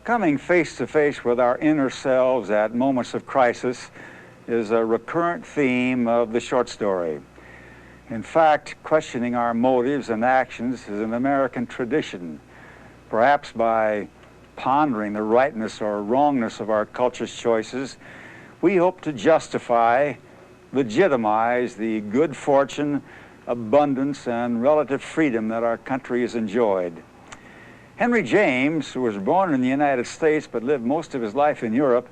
Coming face to face with our inner selves at moments of crisis is a recurrent theme of the short story. In fact, questioning our motives and actions is an American tradition. Perhaps by pondering the rightness or wrongness of our culture's choices, we hope to justify, legitimize the good fortune, abundance, and relative freedom that our country has enjoyed. Henry James, who was born in the United States but lived most of his life in Europe,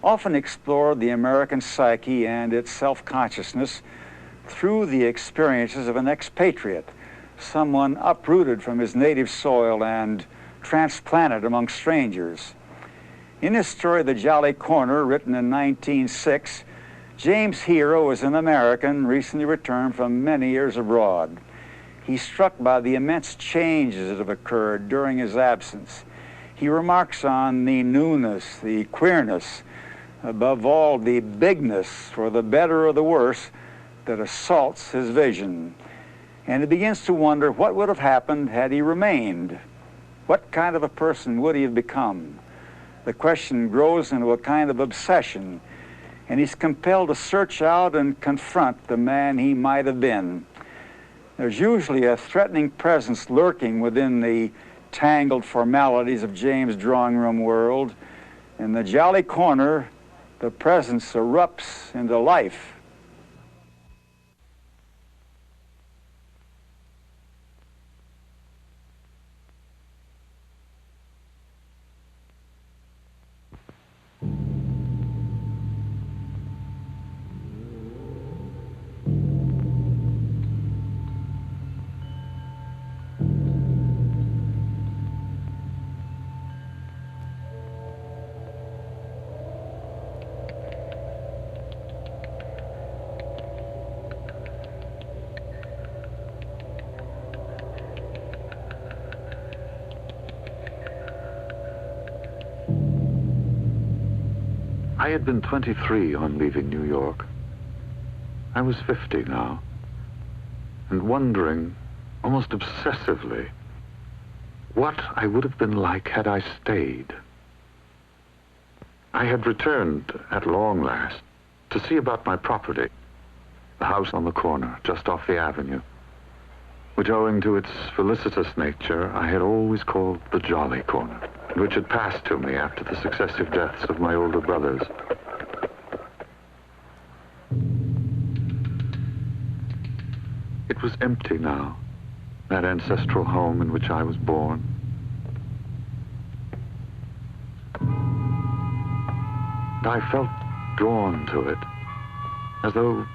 often explored the American psyche and its self-consciousness through the experiences of an expatriate, someone uprooted from his native soil and transplanted among strangers. In his story, The Jolly Corner, written in 1906, James' hero is an American recently returned from many years abroad. He's struck by the immense changes that have occurred during his absence. He remarks on the newness, the queerness, above all, the bigness, for the better or the worse, that assaults his vision. And he begins to wonder what would have happened had he remained. What kind of a person would he have become? The question grows into a kind of obsession, and he's compelled to search out and confront the man he might have been. There's usually a threatening presence lurking within the tangled formalities of James' drawing room world. In The Jolly Corner, the presence erupts into life. I had been 23 on leaving New York. I was 50 now, and wondering, almost obsessively, what I would have been like had I stayed. I had returned, at long last, to see about my property, the house on the corner, just off the avenue, which, owing to its felicitous nature, I had always called the Jolly Corner, which had passed to me after the successive deaths of my older brothers. It was empty now, that ancestral home in which I was born. I felt drawn to it, as though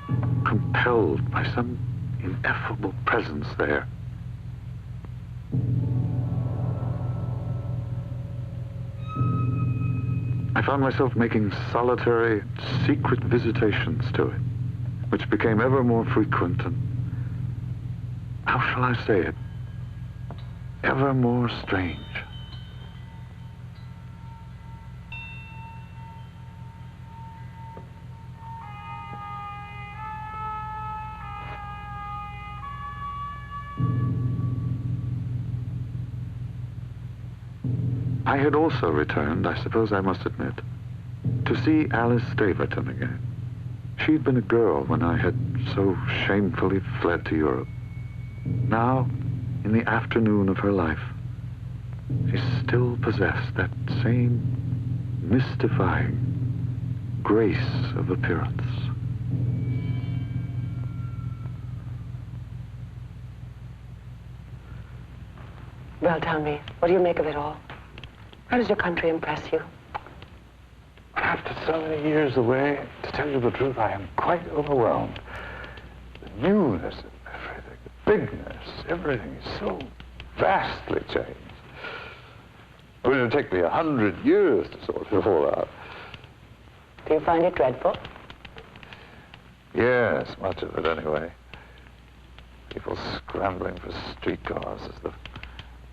compelled by some ineffable presence there. I found myself making solitary, secret visitations to it, which became ever more frequent and, how shall I say it, ever more strange. I had also returned, I suppose I must admit, to see Alice Staverton again. She'd been a girl when I had so shamefully fled to Europe. Now, in the afternoon of her life, she still possessed that same mystifying grace of appearance. Well, tell me, what do you make of it all? How does your country impress you? After so many years away, to tell you the truth, I am quite overwhelmed. The newness of everything, the bigness, everything is so vastly changed. It would take me 100 years to sort it all out. Do you find it dreadful? Yes, much of it anyway. People scrambling for streetcars as the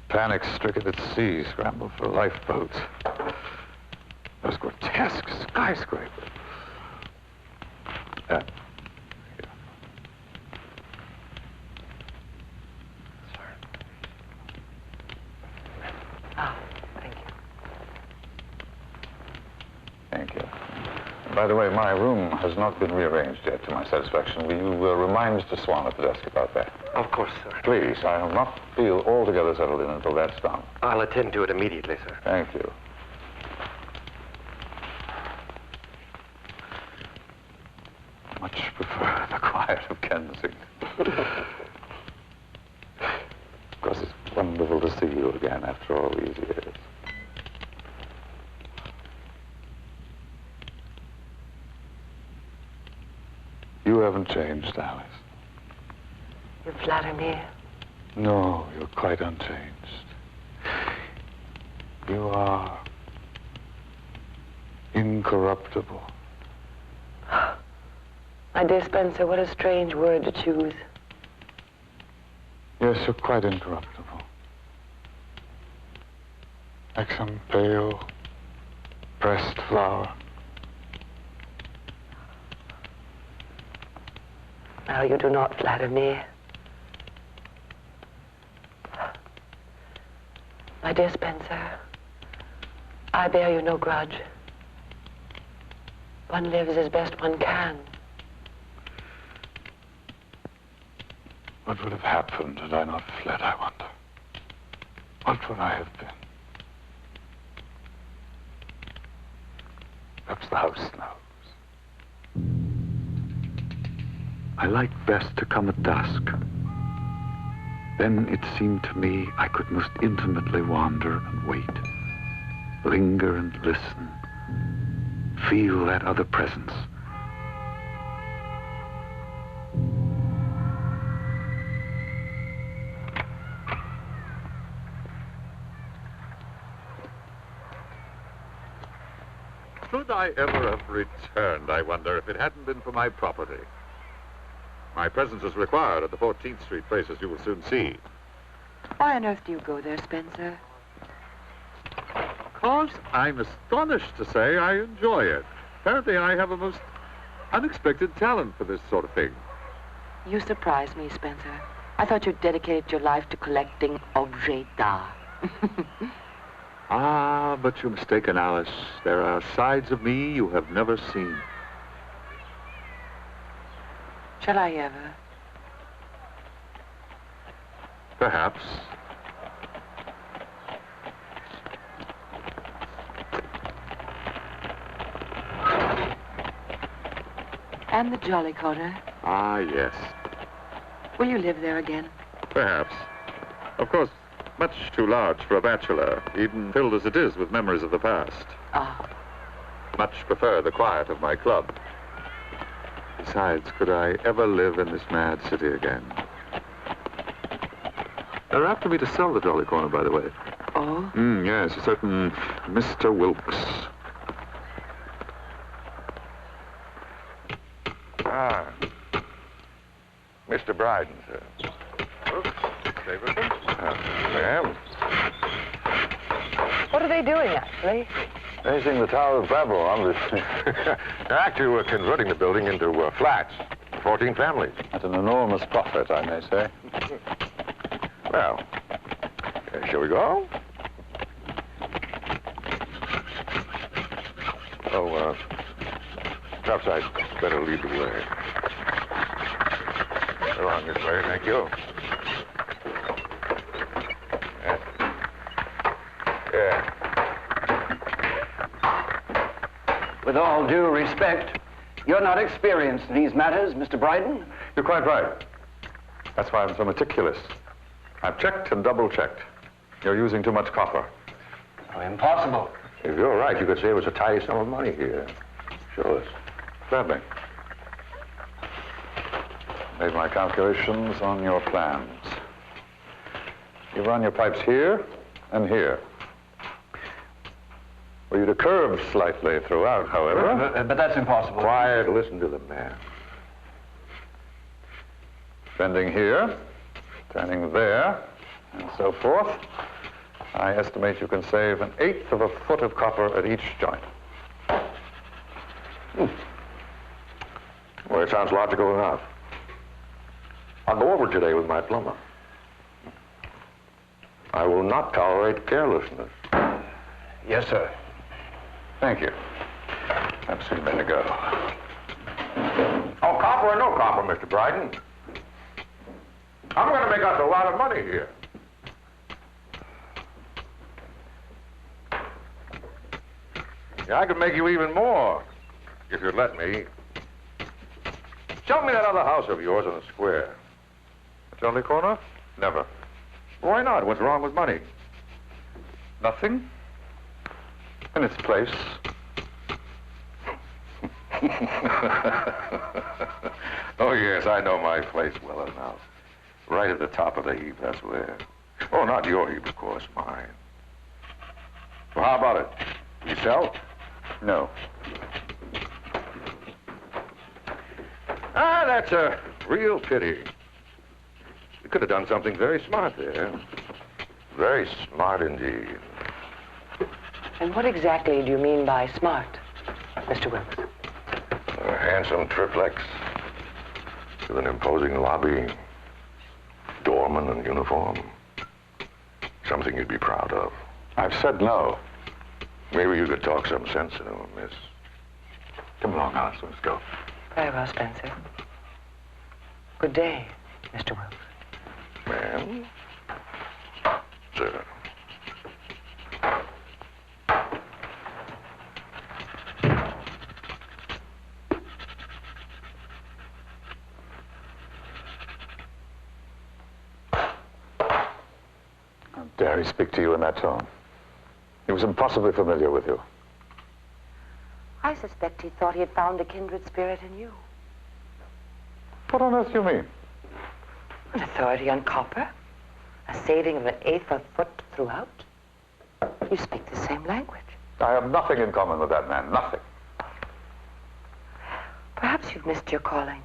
panic-stricken at sea scramble for lifeboats. Those grotesque skyscrapers. Sorry. Ah, thank you. By the way, my room has not been rearranged yet to my satisfaction. Will you remind Mr. Swan at the desk about that? Of course, sir. Please, I will not feel altogether settled in until that's done. I'll attend to it immediately, sir. Thank you. Much prefer the quiet of Kensington. Of course, it's wonderful to see you again after all these years. You haven't changed, Alice. You flatter me. No, you're quite unchanged. You are incorruptible. My dear Spencer, what a strange word to choose. Yes, you're quite incorruptible. Like some pale, pressed flower. Now, you do not flatter me. My dear Spencer, I bear you no grudge. One lives as best one can. What would have happened had I not fled, I wonder? What would I have been? Perhaps the house knows. I like best to come at dusk. Then it seemed to me I could most intimately wander and wait, linger and listen, feel that other presence. Should I ever have returned, I wonder, if it hadn't been for my property? My presence is required at the 14th Street place, as you will soon see. Why on earth do you go there, Spencer? Because I'm astonished to say I enjoy it. Apparently I have a most unexpected talent for this sort of thing. You surprise me, Spencer. I thought you dedicated your life to collecting objets d'art. Ah, but you're mistaken, Alice. There are sides of me you have never seen. Shall I ever? Perhaps. And the Jolly Corner. Ah, yes. Will you live there again? Perhaps. Of course, much too large for a bachelor, even filled as it is with memories of the past. Ah. Much prefer the quiet of my club. Besides, could I ever live in this mad city again? They're after me to sell the Jolly Corner, by the way. Oh? Yes, a certain Mr. Wilkes. Ah. Mr. Brydon, sir. Ma'am. What are they doing, actually? Raising the Tower of Babel. Actually, we're converting the building into flats. 14 families. At an enormous profit, I may say. Well, shall we go? Oh, perhaps I'd better lead the way. Along this way, thank you. Yeah. With all due respect, you're not experienced in these matters, Mr. Brydon. You're quite right. That's why I'm so meticulous. I've checked and double-checked. You're using too much copper. Oh, impossible. If you're right, you could save us a tidy sum of money here. Show us. Gladly. Made my calculations on your plans. You run your pipes here and here. Were you to curve slightly throughout, however. But that's impossible. Quiet, listen to the man. Bending here, turning there, and so forth. I estimate you can save 1/8 of a foot of copper at each joint. Well, it sounds logical enough. I'll go over today with my plumber. I will not tolerate carelessness. Yes, sir. Thank you. Perhaps we'd better go. Oh, copper or no copper, Mr. Brydon. I'm going to make us a lot of money here. Yeah, I could make you even more, if you'd let me. Show me that other house of yours on the square. The Jolly Corner? Never. Why not? What's wrong with money? Nothing. In its place. Oh, yes, I know my place well enough. Right at the top of the heap, that's where. Oh, not your heap, of course, mine. Well, how about it? You sell? No. Ah, that's a real pity. You could have done something very smart there. Very smart indeed. And what exactly do you mean by smart, Mr. Wilkes? A handsome triplex with an imposing lobby, doorman in uniform. Something you'd be proud of. I've said no. Maybe you could talk some sense into him, miss. Come along, Alice. Let's go. Very well, Spencer. Good day, Mr. Wilkes. Ma'am? Sir. How dare he speak to you in that tone? He was impossibly familiar with you. I suspect he thought he had found a kindred spirit in you. What on earth do you mean? An authority on copper, a saving of an eighth of a foot throughout. You speak the same language. I have nothing in common with that man. Nothing. Perhaps you've missed your calling.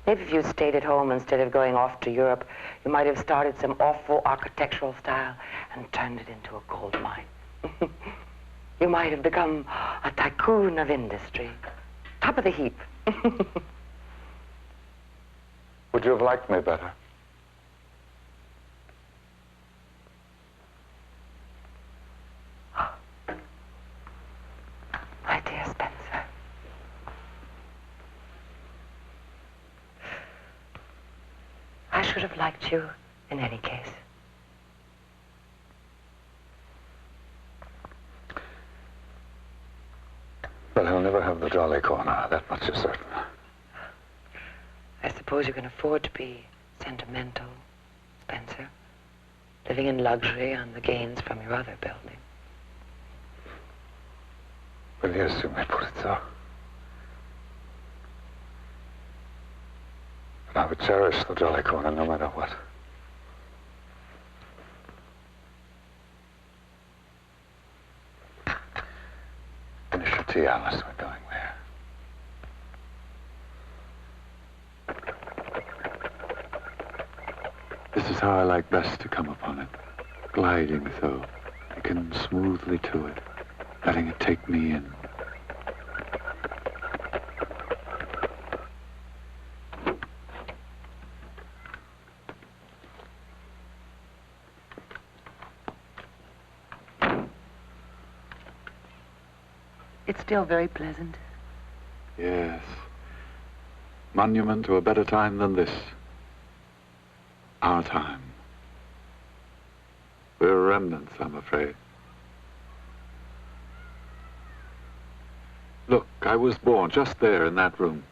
Maybe if you'd stayed at home instead of going off to Europe, you might have started some awful architectural style and turned it into a gold mine. You might have become a tycoon of industry. Top of the heap. Would you have liked me better? My dear Spencer. I should have liked you in any case. But he'll never have the Jolly Corner. That much is certain. I suppose you can afford to be sentimental, Spencer, living in luxury on the gains from your other building. Well, yes, you may put it so. But I would cherish the Jolly Corner no matter what. Finish your tea, Alice. We're going there. This is how I like best to come upon it. Gliding so, taken smoothly to it, letting it take me in. It's still very pleasant. Yes. Monument to a better time than this. Our time. We're remnants, I'm afraid. Look, I was born just there in that room.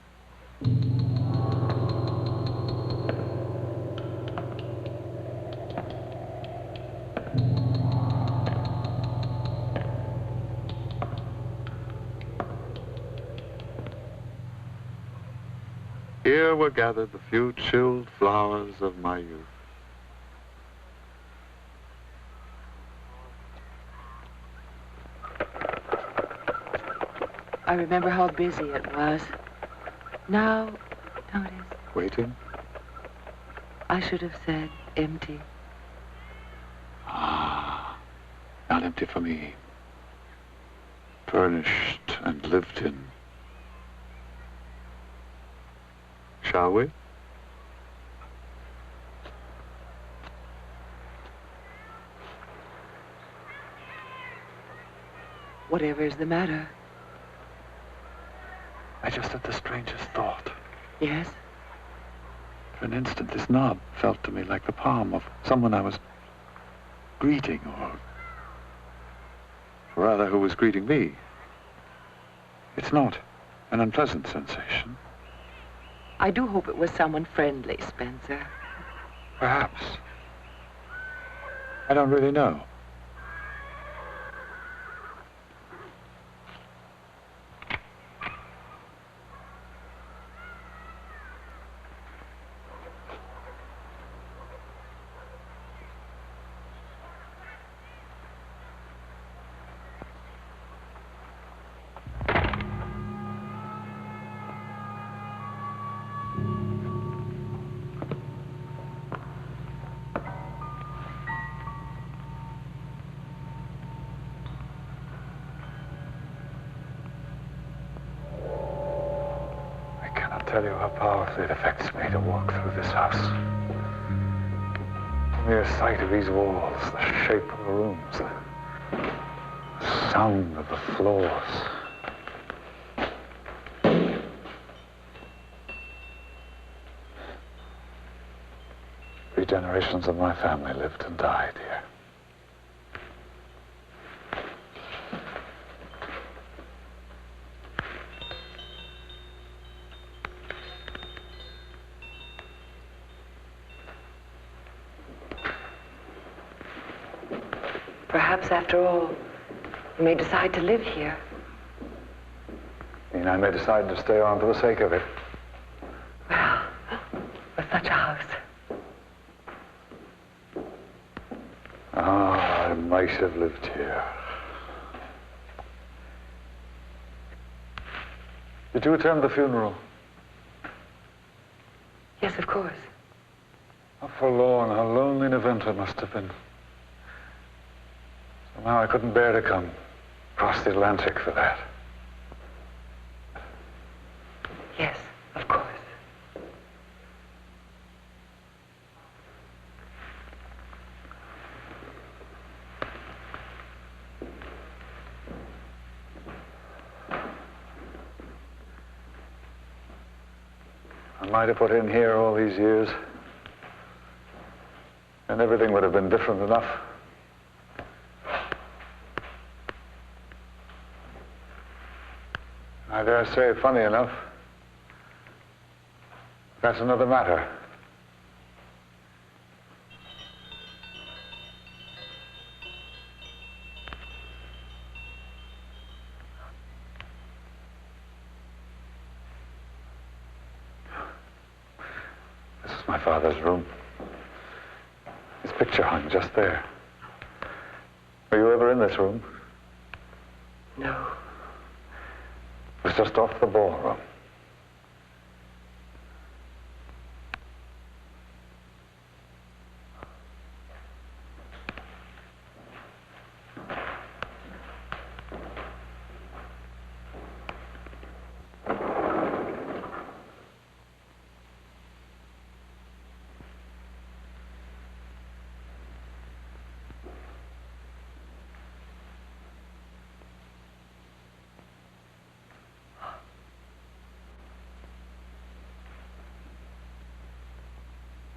Here were gathered the few chilled flowers of my youth. I remember how busy it was. Now it is. Waiting? I should have said empty. Ah, not empty for me. Furnished and lived in. Shall we? Whatever is the matter? I just had the strangest thought. Yes? For an instant, this knob felt to me like the palm of someone I was greeting, or rather, who was greeting me. It's not an unpleasant sensation. I do hope it was someone friendly, Spencer. Perhaps. I don't really know. I tell you how powerfully it affects me to walk through this house. The mere sight of these walls, the shape of the rooms, the sound of the floors. Three generations of my family lived and died here. Perhaps, after all, you may decide to live here. I mean, I may decide to stay on for the sake of it. Well, with such a house. Ah, I might have lived here. Did you attend the funeral? Yes, of course. How forlorn, how lonely an event it must have been. Somehow I couldn't bear to come across the Atlantic for that. Yes, of course. I might have put in here all these years, and everything would have been different enough. I dare say, funny enough, that's another matter. This is my father's room. His picture hung just there. Were you ever in this room? No. It was just off the ballroom.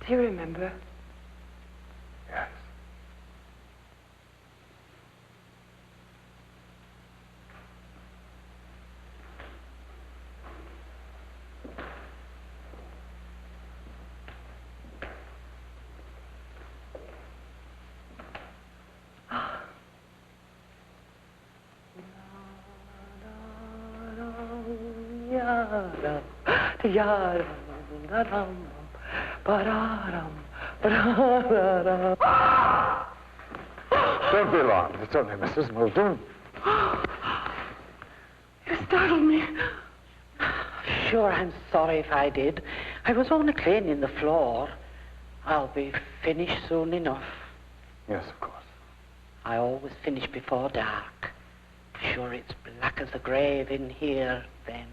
Do you remember? Yes. Don't be alarmed. It's only Mrs. Muldoon. You startled me. Sure, I'm sorry if I did. I was only cleaning the floor. I'll be finished soon enough. Yes, of course. I always finish before dark. Sure, it's black as a grave in here then.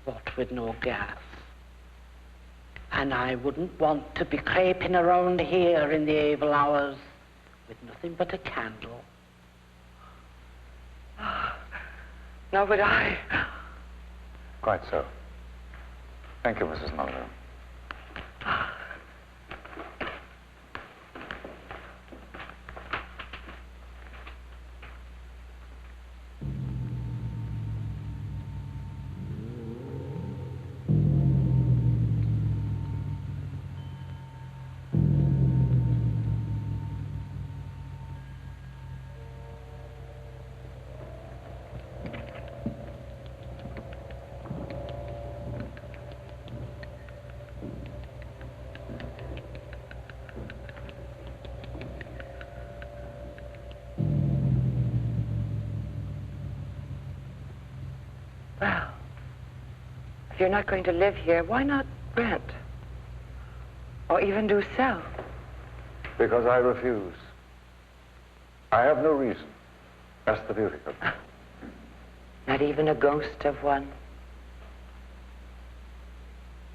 What with no gas. And I wouldn't want to be creeping around here in the evil hours with nothing but a candle. Nor would I. Quite so. Thank you, Mrs. Mulder. Well, if you're not going to live here, why not rent? Or even do sell? Because I refuse. I have no reason. That's the beauty of it. Not even a ghost of one?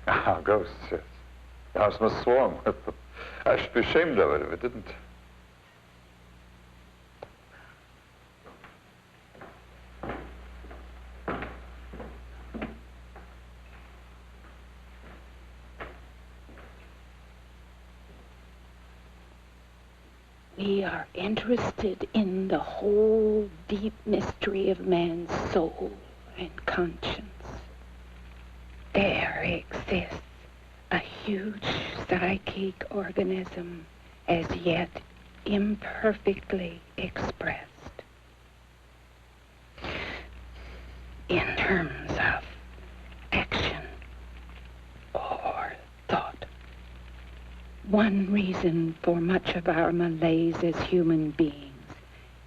Ah, ghosts, yes. The house must swarm. I should be ashamed of it if it didn't. We are interested in the whole deep mystery of man's soul and conscience. There exists a huge psychic organism as yet imperfectly expressed. In terms of action or thought. One reason for much of our malaise as human beings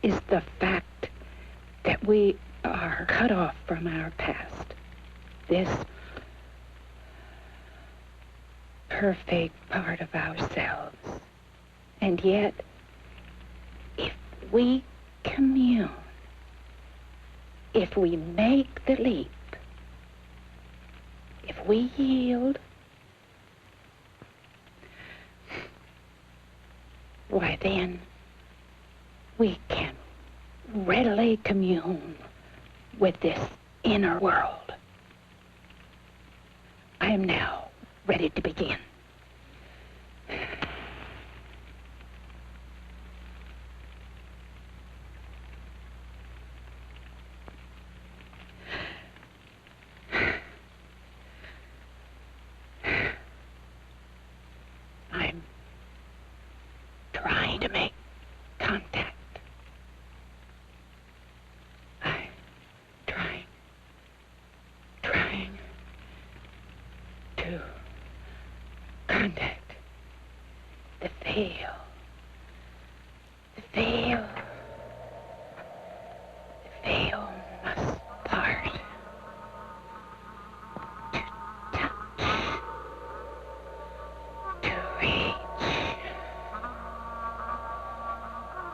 is the fact that we are cut off from our past. This perfect part of ourselves. And yet, if we commune, if we make the leap, if we yield, why then we can readily commune with this inner world. I am now ready to begin. I'm trying to make contact. I'm trying to contact the veil. The veil must part. To touch, to reach,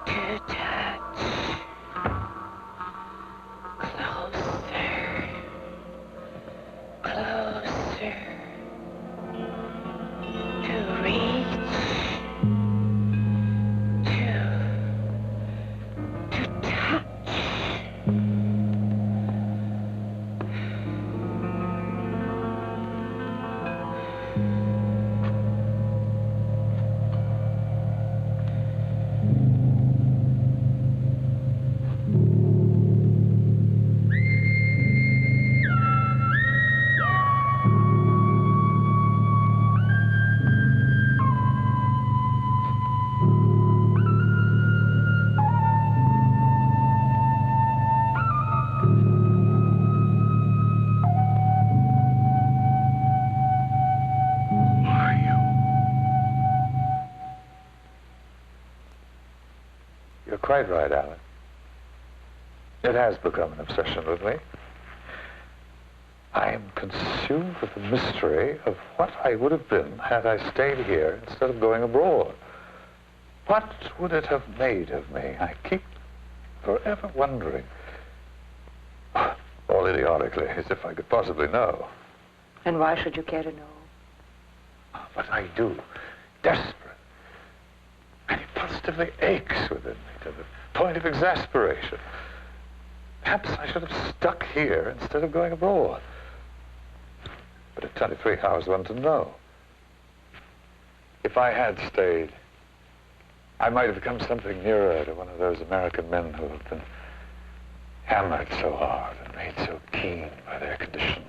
to touch, closer, closer, to reach, to touch. You're quite right, Alan. It has become an obsession with me. I am consumed with the mystery of what I would have been had I stayed here instead of going abroad. What would it have made of me? I keep forever wondering. All idiotically, as if I could possibly know. And why should you care to know? But I do. Desperate. And it positively aches within me to the point of exasperation. Perhaps I should have stuck here instead of going abroad. But at 23, how was one to know? If I had stayed, I might have become something nearer to one of those American men who have been hammered so hard and made so keen by their conditions.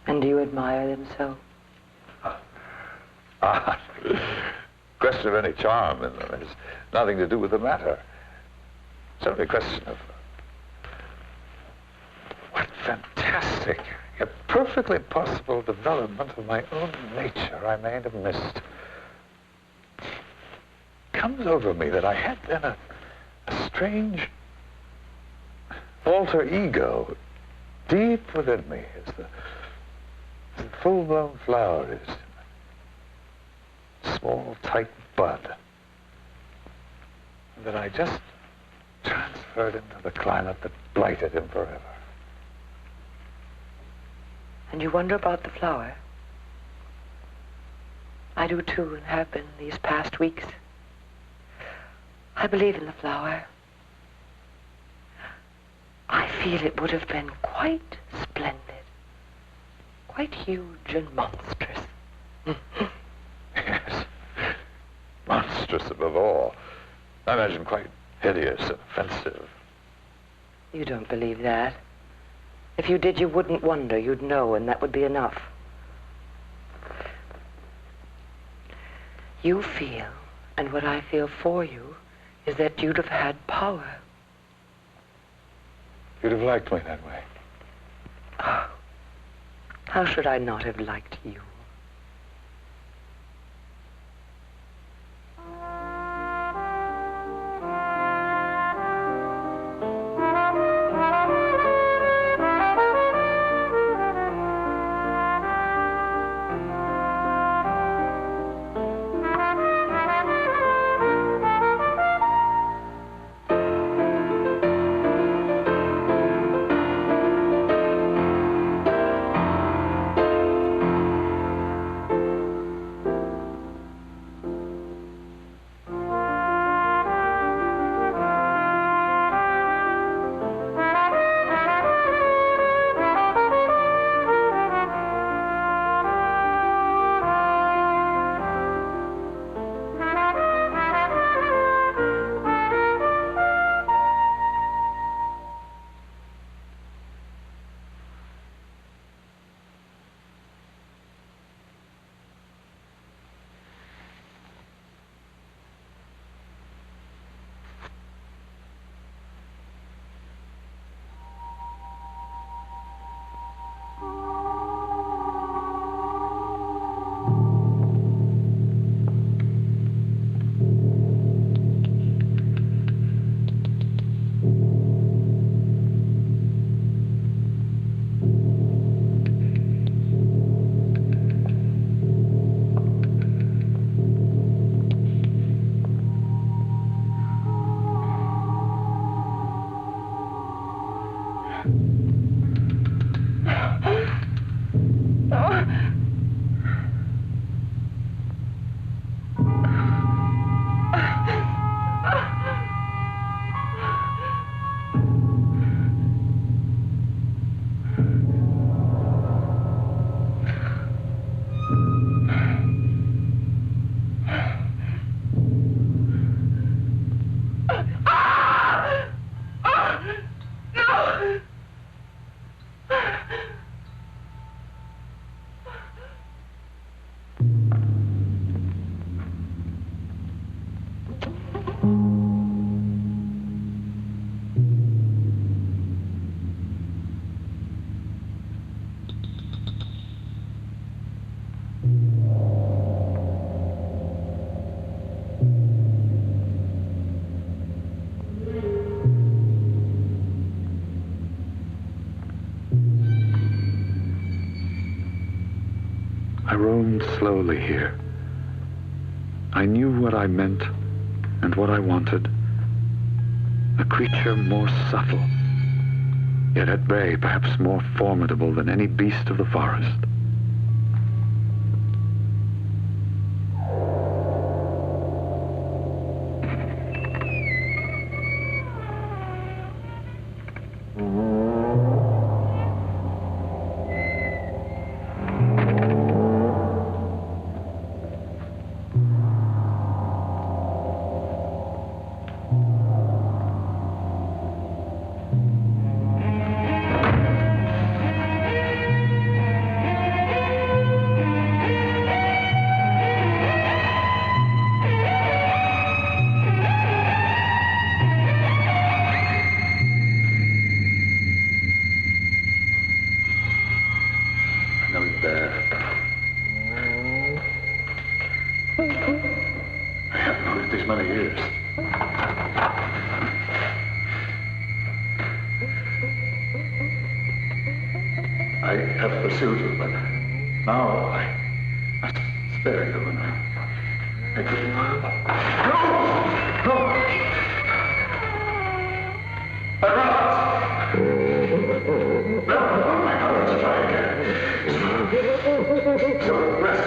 And do you admire them so? Question of any charm in them has nothing to do with the matter. It's only a question of what fantastic, yet perfectly possible development of my own nature I may have missed. Comes over me that I had then a strange alter ego deep within me as the full-blown flower is. Small, tight bud. And that I just transferred into the climate that blighted him forever. And you wonder about the flower? I do too, and have been these past weeks. I believe in the flower. I feel it would have been quite splendid, quite huge and monstrous. Yes, monstrous above all. I imagine quite hideous and offensive. You don't believe that. If you did, you wouldn't wonder. You'd know, and that would be enough. You feel, and what I feel for you, is that you'd have had power. You'd have liked me that way. Oh, how should I not have liked you? I roamed slowly here. I knew what I meant and what I wanted. A creature more subtle, yet at bay, perhaps more formidable than any beast of the forest. I have pursued you, but now I must spare you, and I couldn't. No! No! No, my God, let's try again. So rest.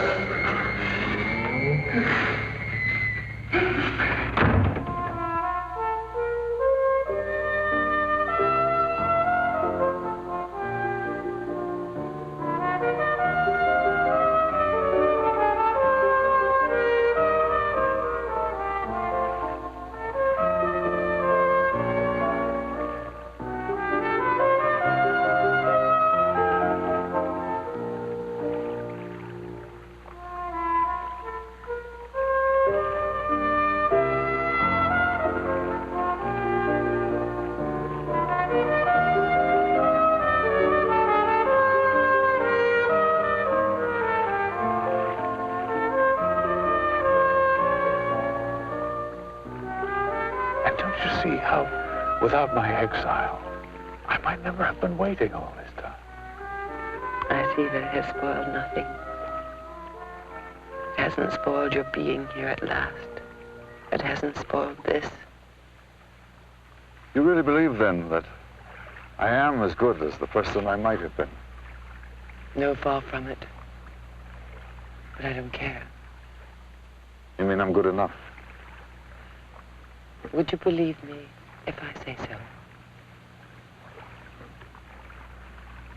See how, without my exile, I might never have been waiting all this time. I see that it has spoiled nothing. It hasn't spoiled your being here at last. It hasn't spoiled this. You really believe, then, that I am as good as the person I might have been? No, far from it. But I don't care. You mean I'm good enough? Would you believe me if I say so?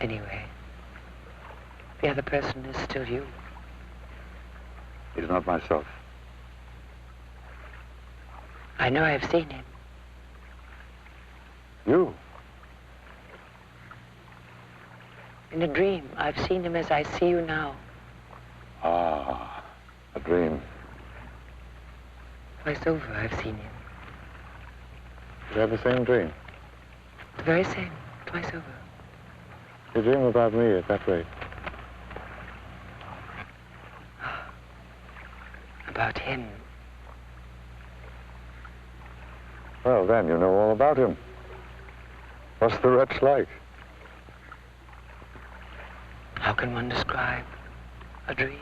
Anyway, the other person is still you. He's not myself. I know I've seen him. You? In a dream, I've seen him as I see you now. Ah, a dream. Twice over, I've seen him. You have the same dream? The very same, twice over. You dream about me at that rate? About him. Well, then, you know all about him. What's the wretch like? How can one describe a dream?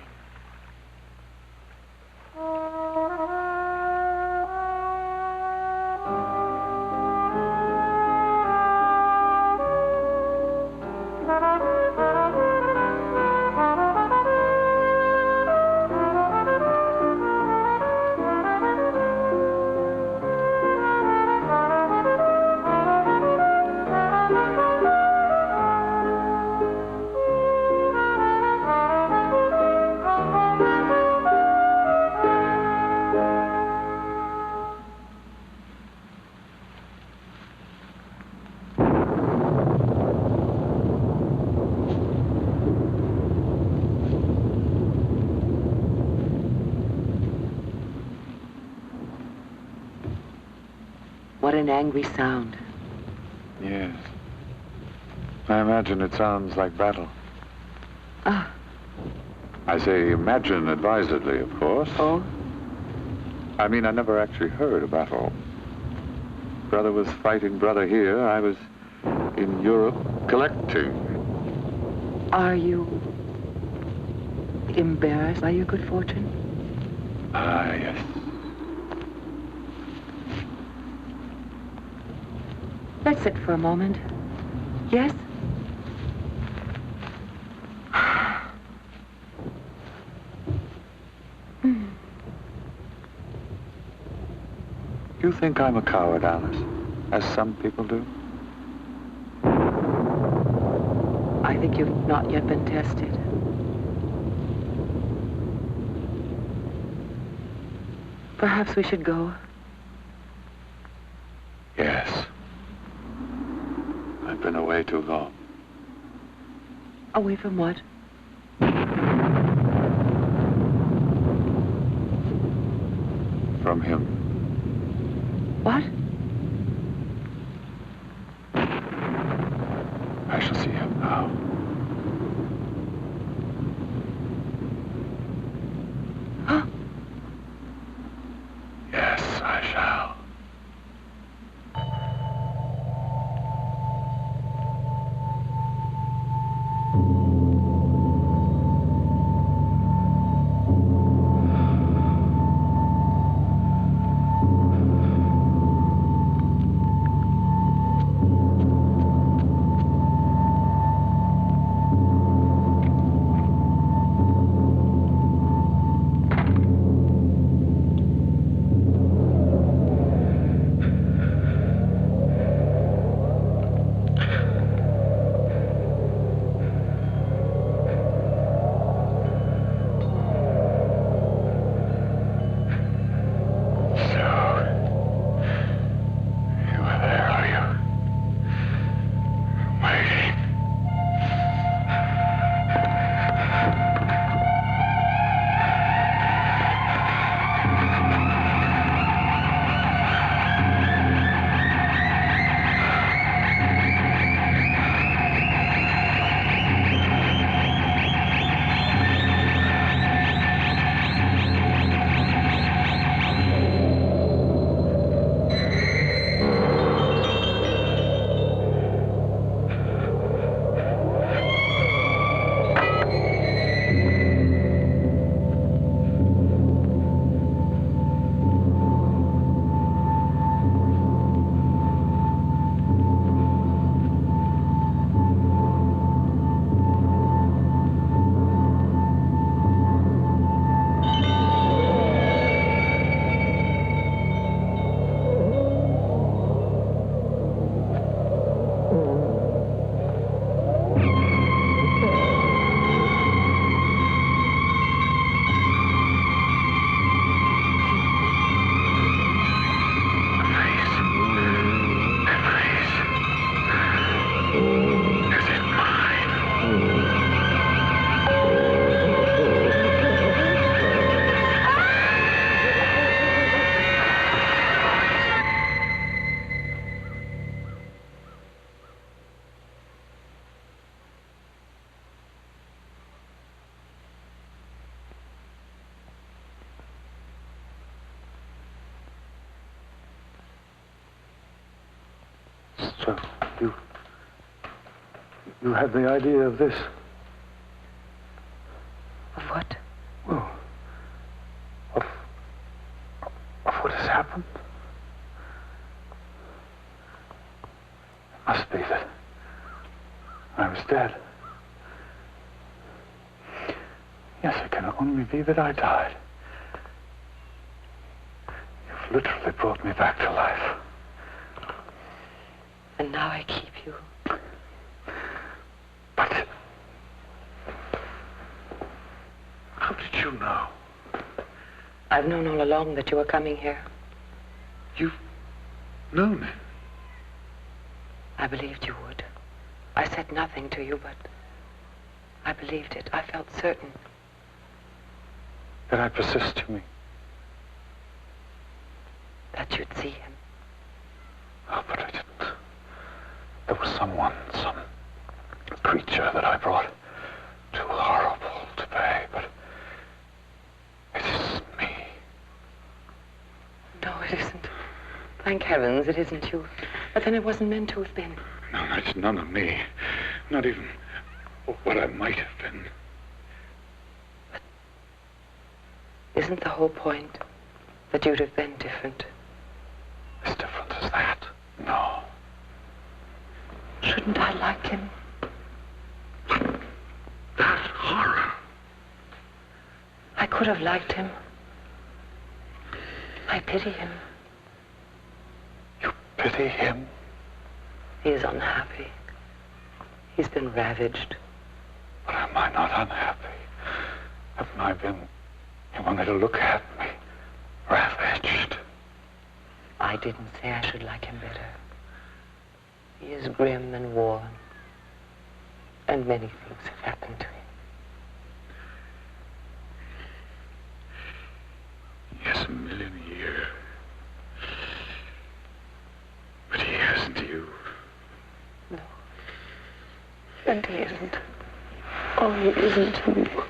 What an angry sound. Yes. I imagine it sounds like battle. Ah. I say imagine advisedly, of course. Oh? I mean, I never actually heard a battle. Brother was fighting brother here. I was in Europe collecting. Are you embarrassed by your good fortune? Ah, yes. Let's sit for a moment. Yes? You think I'm a coward, Alice, as some people do? I think you've not yet been tested. Perhaps we should go. Yes. I've been away too long. Away from what? From him. What? I shall see him now. Huh? Yes, I shall. So, you had the idea of this? Of what? Well, of what has happened? It must be that I was dead. Yes, it can only be that I died. You've literally brought me back to life. And now I keep you. But how did you know? I've known all along that you were coming here. You've known it? I believed you would. I said nothing to you, but I believed it. I felt certain. That I persist to me. That you'd see him. Oh, but I didn't. There was someone, some creature that I brought. Too horrible to pay, but it is me. No, it isn't. Thank heavens it isn't you. But then it wasn't meant to have been. No, it's none of me. Not even what I might have been. But isn't the whole point that you'd have been different? As different as that? No. Shouldn't I like him? That horror. I could have liked him. I pity him. You pity him? He is unhappy. He's been ravaged. But am I not unhappy? Haven't I been, you wanted to look at me, ravaged? I didn't say I should like him better. He is grim and worn. And many things have happened to him. Yes, a million a year. But he hasn't you. No. And he isn't. Oh, he isn't you.